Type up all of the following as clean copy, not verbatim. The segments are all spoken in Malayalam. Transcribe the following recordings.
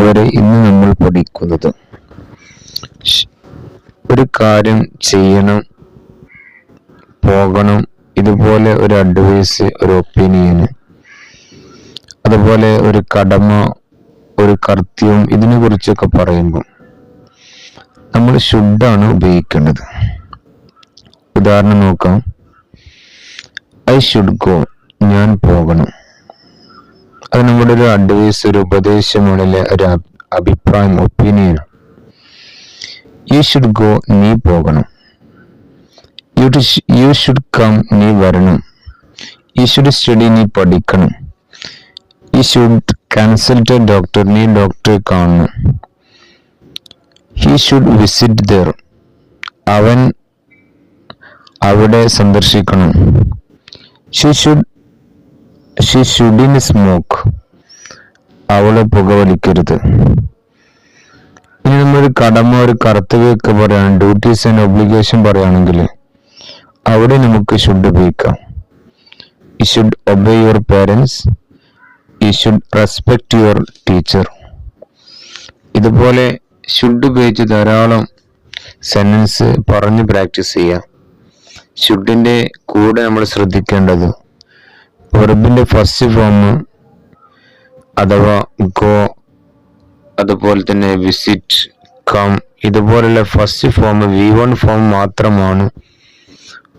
പ്രിയപ്പെട്ടവരെ, ഇന്ന് നമ്മൾ പഠിക്കുന്നത് ഒരു കാര്യം ചെയ്യണം, പോകണം, ഇതുപോലെ ഒരു അഡ്വൈസ്, ഒരു ഒപ്പീനിയന്, അതുപോലെ ഒരു കടമ, ഒരു കർത്തവ്യം, ഇതിനെ കുറിച്ചൊക്കെ പറയുമ്പോൾ നമ്മൾ ഷുഡാണ് ഉപയോഗിക്കേണ്ടത്. ഉദാഹരണം നോക്കാം. ഐ ഷുഡ് ഗോ, ഞാൻ പോകണം. അത് നമ്മുടെ ഒരു അഡ്വൈസ്, ഒരു ഉപദേശമാണല്ലേ, ഒരു അഭിപ്രായം, ഒപ്പീനിയൻ. യു ഷുഡ് ഗോ, നീ പോകണം. യു ഷുഡ് കം, നീ വരണം. യു ഷുഡ് സ്റ്റഡി, നീ പഠിക്കണം. You should consult A doctor, നീ ഡോക്ടറെ കാണണം. ഹി ഷുഡ് വിസിറ്റ് ദർ, അവൻ അവിടെ സന്ദർശിക്കണം. ഷി ഷുഡിൻ സ്മോക്ക്, അവളെ പുകവലിക്കരുത്. ഇനി നമ്മളൊരു കടമ, ഒരു കർത്തവ്യമൊക്കെ പറയാണ്, ഡ്യൂട്ടീസ് ആൻഡ് ഒബ്ലിഗേഷൻ പറയുകയാണെങ്കിൽ അവിടെ നമുക്ക് ഷുഡ് ഉപയോഗിക്കാം. You should obey your parents. You should respect your teacher. ഇതുപോലെ ഷുഡ് ഉപയോഗിച്ച് ധാരാളം സെന്റൻസ് പറഞ്ഞ് പ്രാക്ടീസ് ചെയ്യാം. ഷുഡിന്റെ കൂടെ നമ്മൾ ശ്രദ്ധിക്കേണ്ടത് വെർബിന്റെ ഫസ്റ്റ് ഫോം അഥവാ ഗോ, അതുപോലെ തന്നെ വിസിറ്റ്, കം, ഇതുപോലുള്ള ഫസ്റ്റ് ഫോം V1 ഫോം മാത്രമാണ്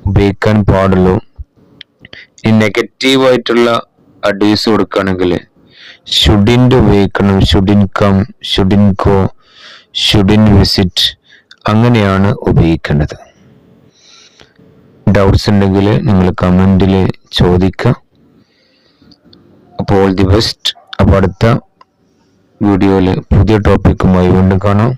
ഉപയോഗിക്കാൻ പാടുള്ളൂ. ഈ നെഗറ്റീവായിട്ടുള്ള അഡ്വൈസ് കൊടുക്കുകയാണെങ്കിൽ ഷുഡിൻ്റെ ഉപയോഗിക്കണം. Shouldn't come, shouldn't go, shouldn't visit, അങ്ങനെയാണ് ഉപയോഗിക്കേണ്ടത്. ഡൗട്ട്സ് ഉണ്ടെങ്കിൽ നിങ്ങൾ കമൻറ്റിൽ ചോദിക്കുക. അപ്പോൾ ഓൾ ദി ബെസ്റ്റ്. അപ്പോൾ അടുത്ത വീഡിയോയിൽ പുതിയ ടോപ്പിക്കുമായി വീണ്ടും കാണാം.